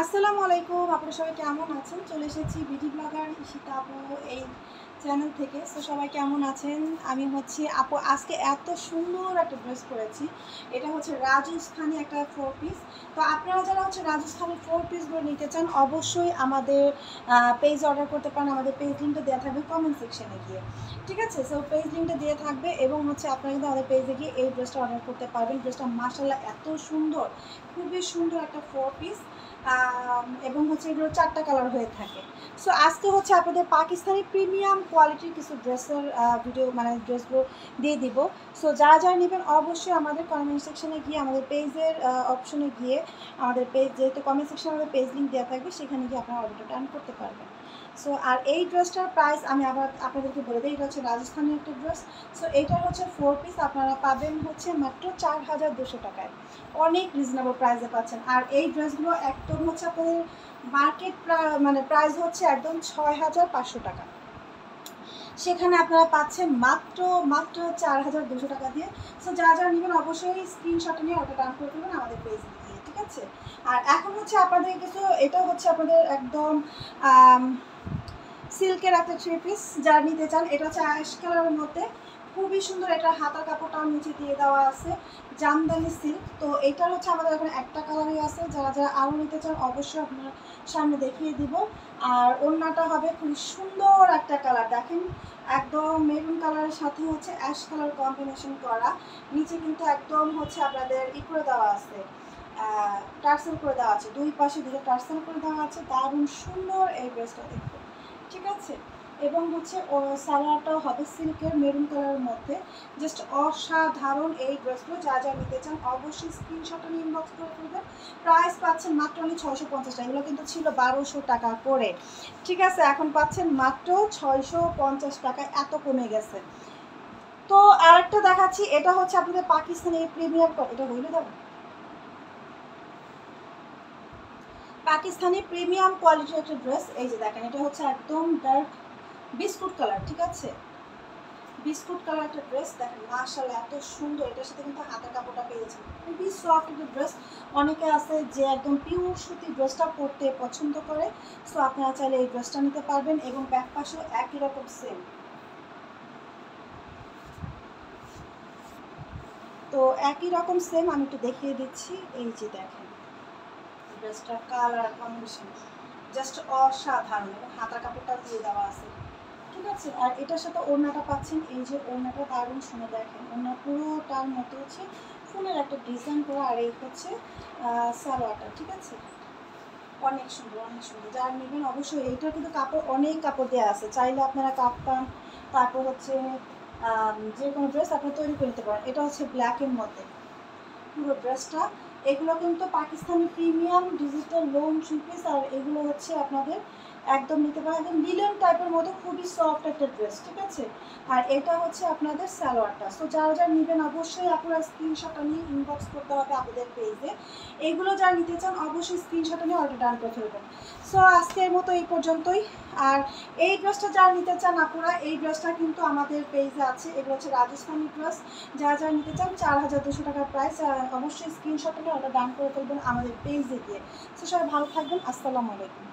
আসসালামু আলাইকুম, আপনারা সবাই কেমন আছেন? চলে এসেছি বিউটি ব্লগার ঈশিতা আপু এই চ্যানেল থেকে। সো সবাই কেমন আছেন? আমি হচ্ছি আপু, আজকে এত সুন্দর একটা ড্রেস পরেছি। এটা হচ্ছে রাজস্থানী একটা 4 পিস। তো আপনারা যারা হচ্ছে রাজস্থানী 4 পিসগুলো নিতে চান অবশ্যই আমাদের পেজ অর্ডার করতে পারেন। আমাদের পেজ লিঙ্কটা দেওয়া থাকবে কমেন্ট সেকশনে গিয়ে, ঠিক আছে? সো পেজ লিঙ্কটা দিয়ে থাকবে এবং হচ্ছে আপনারা কিন্তু আমাদের পেজে গিয়ে এই ড্রেসটা অর্ডার করতে পারবেন। ড্রেসটা মাশাআল্লাহ এত সুন্দর, খুবই সুন্দর একটা 4 পিস এবং হচ্ছে এগুলো 4টা কালার হয়ে থাকে। সো আজকে হচ্ছে আপনাদের পাকিস্তানি প্রিমিয়াম কোয়ালিটির কিছু ড্রেসের ভিডিও, মানে ড্রেসগুলো দিয়ে দিব। সো যারা যারা নেবেন অবশ্যই আমাদের কমেন্ট সেকশনে গিয়ে, আমাদের পেজের অপশনে গিয়ে, আমাদের পেজ যেহেতু কমেন্ট সেকশনে আমাদের পেজ লিঙ্ক দেওয়া থাকবে, সেখানে গিয়ে আপনারা অর্ডারটা ডান করতে পারবেন। সো আর এই ড্রেসটার প্রাইস আমি আবার আপনাদেরকে বলে দিই, এটা হচ্ছে রাজস্থানের একটা ড্রেস। সো এইটা হচ্ছে 4 পিস, আপনারা পাবেন হচ্ছে মাত্র 4200 টাকায়। অনেক রিজনেবল প্রাইসে পাচ্ছেন। আর এই ড্রেসগুলো একদম হচ্ছে আপনাদের মার্কেট মানে প্রাইস হচ্ছে একদম 6500 টাকা, সেখানে আপনারা পাচ্ছেন মাত্র মাত্র 4200 টাকা দিয়ে। সো যারা যারা নেবেন অবশ্যই স্ক্রিনশট নিয়ে অর্ডার ডান করে দেবেন আমাদের পেজে গিয়ে, ঠিক আছে? আর এখন হচ্ছে আপনাদের কিছু, এটা হচ্ছে আপনাদের একদম সিল্কের একটা 3 পিস যারা নিতে চান। এটা হচ্ছে অ্যাশ কালারের মধ্যে, খুবই সুন্দর। এটা হাতার কাপড়টাও নিচে দিয়ে দেওয়া আছে জামদানি সিল্ক। তো এইটার হচ্ছে আমাদের এখন একটা কালারই আছে। যারা যারা আরও নিতে চান অবশ্যই আপনার সামনে দেখিয়ে দিব। আর ওড়নাটা হবে খুবই সুন্দর একটা কালার, দেখেন একদম মেরুন কালারের সাথে হচ্ছে অ্যাশ কালার কম্বিনেশন করা। নিচে কিন্তু একদম হচ্ছে আপনাদের করে দেওয়া আছে, টার্সেল করে দেওয়া আছে, দুই পাশে দুটো টার্সেল করে দেওয়া আছে। দারুণ সুন্দর এই ড্রেসটা দেখতে, ঠিক আছে? এবং হচ্ছে সালোয়ারটাও হবে সিল্কের মেরুন কালারের মধ্যে। জাস্ট অসাধারণ এই ড্রেসগুলো। যা যা নিতে চান অবশ্যই স্ক্রিনশটটা নিয়ে ইনবক্স করে ফেলবেন। প্রাইস পাচ্ছেন মাত্র অনলি 650 টাকা। এগুলো কিন্তু ছিল 1200 টাকা করে, ঠিক আছে? এখন পাচ্ছেন মাত্র 650 টাকা, এত কমে গেছে। তো আরেকটা দেখাচ্ছি, এটা হচ্ছে আপনাদের পাকিস্তানি প্রিমিয়াম, এটা হইলে দেবো পাকিস্তানি প্রিমিয়াম কোয়ালিটির একটা ড্রেস। এই যে দেখেন, এটা হচ্ছে একদম ডার্ক বিস্কুট কালার, ঠিক আছে? বিস্কুট কালার একটা ড্রেস, দেখেন মাশাআল্লাহ এত সুন্দর। এটার সাথে কিন্তু হাতের কাপড়টা পেয়েছে, খুবই সফট একটা ড্রেস। অনেকে আছে যে একদম পিওর সুতি ড্রেসটা পরতে পছন্দ করে। সো আপনারা চাইলে এই ড্রেসটা নিতে পারবেন। এবং ব্যাক পাশেও একই রকম সেম। তো একই রকম সেম আমি একটু দেখিয়ে দিচ্ছি। এই যে দেখেন ড্রেসটার কালার কম্বিনেশন জাস্ট অসাধারণ, এবং হাতার কাপড়টা দিয়ে দেওয়া আছে, ঠিক আছে? আর এটার সাথে ওড়নাটা পাচ্ছেন, এই যে ওড়নাটা দারুণ সুন্দর। দেখেন ওড়না পুরোটার মতো হচ্ছে ফুলের একটা ডিজাইন করা। আর এই হচ্ছে সালোয়ারটা, ঠিক আছে? অনেক সুন্দর, অনেক সুন্দর। যারা নেবেন অবশ্যই, এইটার কিন্তু কাপড় অনেক কাপড় দেওয়া আছে, চাইলে আপনারা কাপ্তান, তারপর হচ্ছে যে কোনো ড্রেস আপনারা তৈরি করে নিতে পারেন। এটা হচ্ছে ব্ল্যাকের মধ্যে পুরো ড্রেসটা। এগুলো কিন্তু Pakistani premium digital lawn 3 piece. আর এগুলো হচ্ছে আপনাদের একদম নিতে পারেন, একদম লিলেন টাইপের মধ্যে, খুবই সফট একটা ড্রেস, ঠিক আছে? আর এটা হচ্ছে আপনাদের সালোয়ারটা। সো যারা যারা নেবেন অবশ্যই আপনারা স্ক্রিনশটটা নিয়ে ইনবক্স করতে হবে আমাদের পেজে। এগুলো যারা নিতে চান অবশ্যই স্ক্রিনশটটা নিয়ে অর্ডার ডান করে ফেলবেন। সো আজকের মতো এই পর্যন্তই। আর এই ড্রেসটা যারা নিতে চান আপনারা, এই ড্রেসটা কিন্তু আমাদের পেজে আছে। এগুলো হচ্ছে রাজস্থানী ড্রেস। যারা যারা নিতে চান 4200 টাকার প্রাইস। অবশ্যই স্ক্রিনশট নিয়ে অর্ডার ডান করে ফেলবেন আমাদের পেজে গিয়ে। সো সবাই ভালো থাকবেন। আসসালামু আলাইকুম।